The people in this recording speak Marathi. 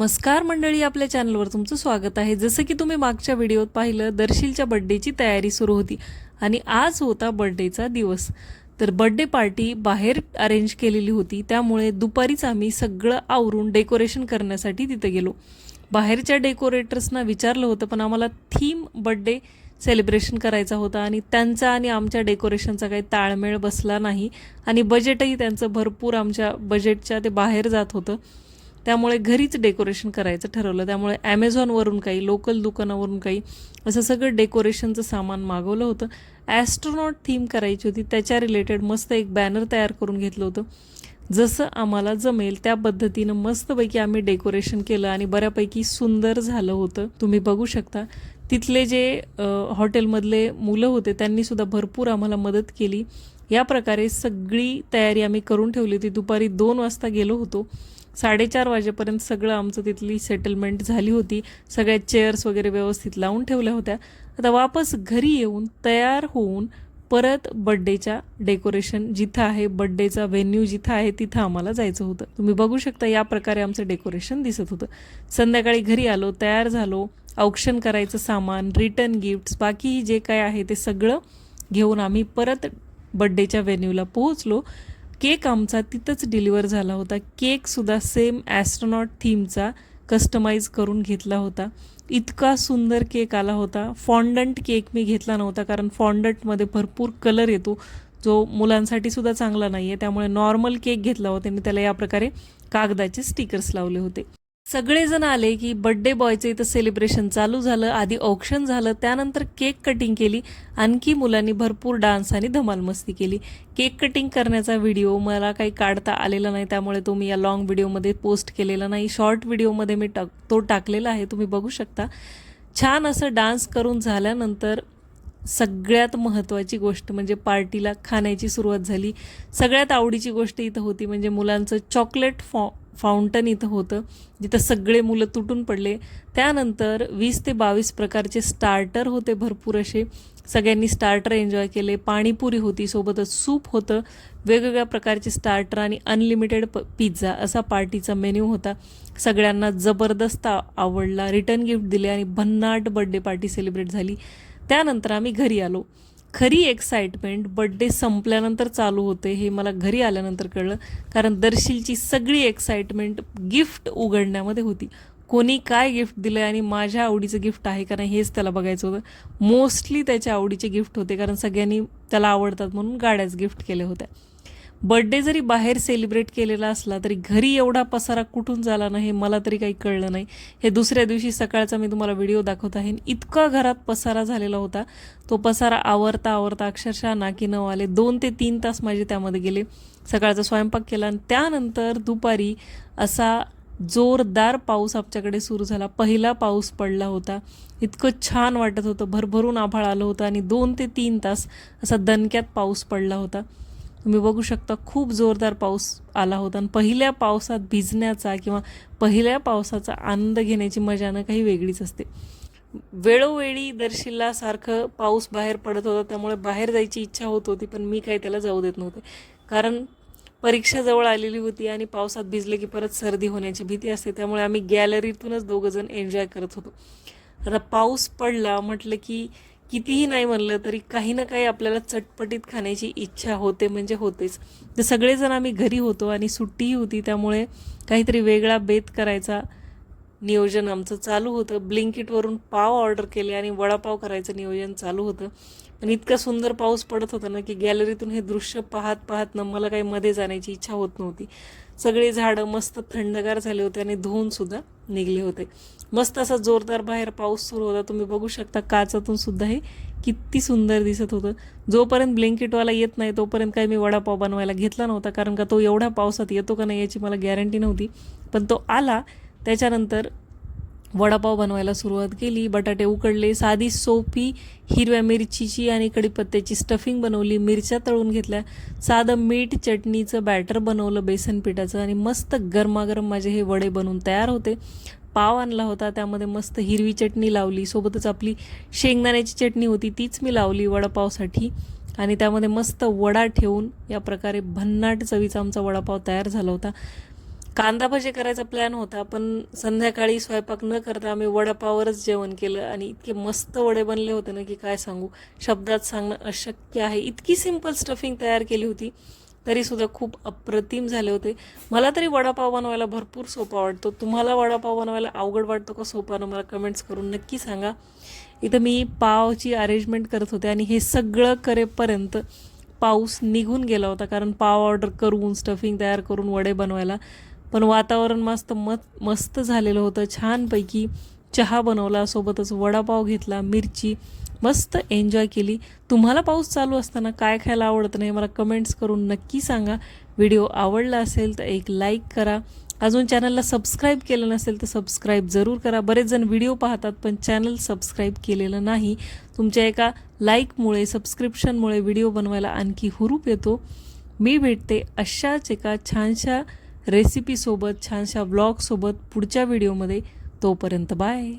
नमस्कार मंडळी, आपल्या चॅनलवर तुमचं स्वागत आहे। जसं की तुम्ही मागच्या व्हिडिओत पाहिलं, दर्शीलच्या बर्थडेची तयारी सुरू होती आणि आज होता बर्थडेचा दिवस। तर बर्थडे पार्टी बाहेर अरेंज केलेली होती, त्यामुळे दुपारीच आम्ही सगळं आवरून डेकोरेशन करण्यासाठी तिथे गेलो। बाहेरच्या डेकोरेटर्सना विचारलं होतं, पण आम्हाला थीम बर्थडे सेलिब्रेशन करायचा होता आणि त्यांचा आणि आमच्या डेकोरेशनचा काही ताळमेळ बसला नाही आणि बजेटही त्यांचं भरपूर आमच्या बजेटच्या ते बाहेर जात होतं। त्यामुळे घरीच डेकोरेशन करायचं ठरवलं। त्यामुळे ॲमेझॉनवरून काही, लोकल दुकानावरून काही असं सगळं डेकोरेशनचं सामान मागवलं होतं। ॲस्ट्रोनॉट थीम करायची होती, त्याच्या रिलेटेड मस्त एक बॅनर तयार करून घेतलं होतं। जसं आम्हाला जमेल त्या पद्धतीनं मस्तपैकी आम्ही डेकोरेशन केलं आणि बऱ्यापैकी सुंदर झालं होतं। तुम्ही बघू शकता तिथले जे हॉटेलमधले मुलं होते त्यांनीसुद्धा भरपूर आम्हाला मदत केली। या प्रकारे सगळी तयारी आम्ही करून ठेवली होती। दुपारी 2 वाजता गेलो होतो, 4:30 वाजेपर्यंत सगळं आमचं तिथली सेटलमेंट झाली होती। सगळ्या चेअर्स वगैरे व्यवस्थित लावून ठेवल्या होत्या। आता वापस घरी येऊन तयार होऊन परत बर्थडेच्या डेकोरेशन जिथं आहे, बर्थडेचा व्हेन्यू जिथं आहे तिथं आम्हाला जायचं होतं। तुम्ही बघू शकता या प्रकारे आमचं डेकोरेशन दिसत होतं। संध्याकाळी घरी आलो, तयार झालो, औक्षण करायचं सामान, रिटर्न गिफ्ट्स, बाकी जे काय आहे ते सगळं घेऊन आम्ही परत बर्थडेच्या व्हेन्यूला पोहोचलो। केक आमचा तिथंच डिलिव्हर झाला होता। केकसुद्धा सेम ॲस्ट्रोनॉट थीमचा कस्टमाइज करून घेतला होता। इतका सुंदर केक आला होता। फॉन्डंट केक मी घेतला नव्हता, कारण फॉन्डंटमध्ये भरपूर कलर येतो, जो मुलांसाठी सुद्धा चांगला नाही आहे। त्यामुळे नॉर्मल केक घेतला होता आणि त्याला या प्रकारे कागदाचे स्टिकर्स लावले होते। सगळेजण आले की बर्थडे बॉयचं इथं सेलिब्रेशन चालू झालं। आधी औक्षण झालं, त्यानंतर केक कटिंग केली, आणखी मुलांनी भरपूर डान्स आणि धमाल मस्ती केली। केक कटिंग करण्याचा व्हिडिओ मला काही काढता आलेला नाही, त्यामुळे तो मी या लॉंग व्हिडिओमध्ये पोस्ट केलेला नाही। शॉर्ट व्हिडिओमध्ये मी तो टाकलेला आहे, तुम्ही बघू शकता। छान असं डान्स करून झाल्यानंतर सगळ्यात महत्त्वाची गोष्ट म्हणजे पार्टीला खाण्याची सुरुवात झाली। सगळ्यात आवडीची गोष्ट इथं होती म्हणजे मुलांचं चॉकलेट फाउंटन इथं होतं, जिथं सगळे मुलं तुटून पडले। त्यानंतर 20 ते 22 प्रकारचे स्टार्टर होते, भरपूर असे। सगळ्यांनी स्टार्टर एन्जॉय केले। पाणीपुरी होती, सोबतच सूप होतं, वेगवेगळ्या प्रकारचे स्टार्टर आणि अनलिमिटेड पिझ्झा असा पार्टीचा मेन्यू होता। सगळ्यांना जबरदस्त आवडला। रिटर्न गिफ्ट दिले आणि भन्नाट बर्थडे पार्टी सेलिब्रेट झाली। त्यानंतर आम्ही घरी आलो। खरी एक्साइटमेंट बर्थडे संपल्यानंतर चालू होते, हे मला घरी आल्यानंतर कळलं, कारण दर्शीलची सगळी एक्साइटमेंट गिफ्ट उघडण्यामध्ये होती। कोणी काय गिफ्ट दिलं आणि माझ्या आवडीचं गिफ्ट आहे का नाही हेच त्याला बघायचं होतं। मोस्टली त्याच्या आवडीचे गिफ्ट होते, कारण सगळ्यांनी त्याला आवडतात म्हणून गाड्याच गिफ्ट केल्या होत्या। बर्थडे जरी बाहेर सेलिब्रेट केलेला असला तरी घरी एवढा पसारा कुठून झाला ना हे मला तरी काही कळलं नाही। हे दुसऱ्या दिवशी सकाळचा मी तुम्हाला व्हिडिओ दाखवत आहे। इतका घरात पसारा झालेला होता, तो पसारा आवरता अक्षरशः नाकी नऊ आले। 2 ते 3 तास माझे त्यामध्ये गेले। सकाळचा स्वयंपाक केला आणि त्यानंतर दुपारी असा जोरदार पाऊस आमच्याकडे सुरू झाला। पहिला पाऊस पडला होता, इतकं छान वाटत होतं। भरभरून आभाळ आलं होतं आणि 2 ते 3 तास असा दणक्यात पाऊस पडला होता। तुम्ही बघू शकता खूप जोरदार पाऊस आला होता आणि पहिल्या पावसात भिजण्याचा किंवा पहिल्या पावसाचा आनंद घेण्याची मजा ना काही वेगळीच असते। वेळोवेळी दर्शीलला सारखं पाऊस बाहेर पडत होता, त्यामुळे बाहेर जायची इच्छा होत होती, पण मी काही त्याला जाऊ देत नव्हते, कारण परीक्षा जवळ आलेली होती आणि पावसात भिजले की परत सर्दी होण्याची भीती असते। त्यामुळे आम्ही गॅलरीतूनच दोघंजण एन्जॉय करत होतो। आता पाऊस पडला म्हटलं की कितीही नाही म्हणलं तरी काही ना काही आपल्याला चटपटीत खाण्याची इच्छा होते, म्हणजे होतेच। तर सगळेजण आम्ही घरी होतो आणि सुट्टीही होती, त्यामुळे काहीतरी वेगळा बेत करायचा नियोजन आमचं चालू होतं। ब्लिंकिटवरून पाव ऑर्डर केले आणि वडापाव करायचं नियोजन चालू होतं। पण इतका सुंदर पाऊस पडत होता ना की गॅलरीतून हे दृश्य पाहत ना मला काही मध्ये जाण्याची इच्छा होत नव्हती। सगळे झाडं मस्त थंडगार झाले होते आणि धुवूनसुद्धा निघले होते। मस्त असा जोरदार बाहेर पाऊस सुरू होता, तुम्ही बघू शकता। काचातून सुद्धा हे किती सुंदर दिसत होतं। जोपर्यंत ब्लिंकिटवाला येत नाही तोपर्यंत काही मी वडापाव बनवायला घेतला नव्हता, कारण का तो एवढ्या पावसात येतो का नाही याची मला गॅरंटी नव्हती। पण तो आला, त्याच्यानंतर वडापाव बनवायला सुरुवात केली। बटाटे उकडले, साधी सोपी हिरव्या मिरचीची आणि कढीपत्त्याची स्टफिंग बनवली, मिरच्या तळून घेतल्या, साधं मीठ चटणीचं बॅटर बनवलं बेसन पिठाचं आणि मस्त गरमागरम माझे हे वडे बनवून तयार होते। पाव आणला होता, त्यामध्ये मस्त हिरवी चटणी लावली, सोबतच आपली शेंगदाण्याची चटणी होती तीच मी लावली वडापावसाठी आणि त्यामध्ये मस्त वडा ठेवून या प्रकारे भन्नाट चवीचा आमचा वडापाव तयार झाला होता। कांदा भजे करायचा प्लॅन होता, पण संध्याकाळी स्वयंपाक न करता आम्ही वडापाववरच जेवण केलं आणि इतके मस्त वडे बनले होते ना की काय सांगू, शब्दात सांगणं अशक्य आहे. इतकी सिंपल स्टफिंग तयार केली होती तरीसुद्धा खूप अप्रतिम झाले होते. मला तरी वडापाव बनवायला भरपूर सोपा वाटतो. तुम्हाला वडापाव बनवायला अवघड वाटतो का सोपा ना, मला कमेंट्स करून नक्की सांगा. इथं मी पावची अरेंजमेंट करत होते आणि हे सगळं करेपर्यंत पाऊस निघून गेला होता, कारण पाव ऑर्डर करून स्टफिंग तयार करून वडे बनवायला. पण वातावरण मस्त झालेलं होतं. छानपैकी चहा बनवला, सोबतच वडापाव घेतला, मिरची, मस्त एन्जॉय केली. तुम्हाला पाऊस चालू असताना काय खायला आवडतं नाही मला कमेंट्स करून नक्की सांगा. व्हिडिओ आवडला असेल तर एक लाईक करा. अजून चॅनलला सबस्क्राईब केलं नसेल तर सबस्क्राईब जरूर करा. बरेच जण व्हिडिओ पाहतात पण चॅनल सबस्क्राईब केलेलं नाही. तुमच्या एका लाईकमुळे, सबस्क्रिप्शनमुळे व्हिडिओ बनवायला आणखी हुरूप येतो. मी भेटते अशाच एका छानशा रेसिपीसोबत, छानशा व्लॉगसोबत पुढच्या व्हिडिओमध्ये. तोपर्यंत बाय.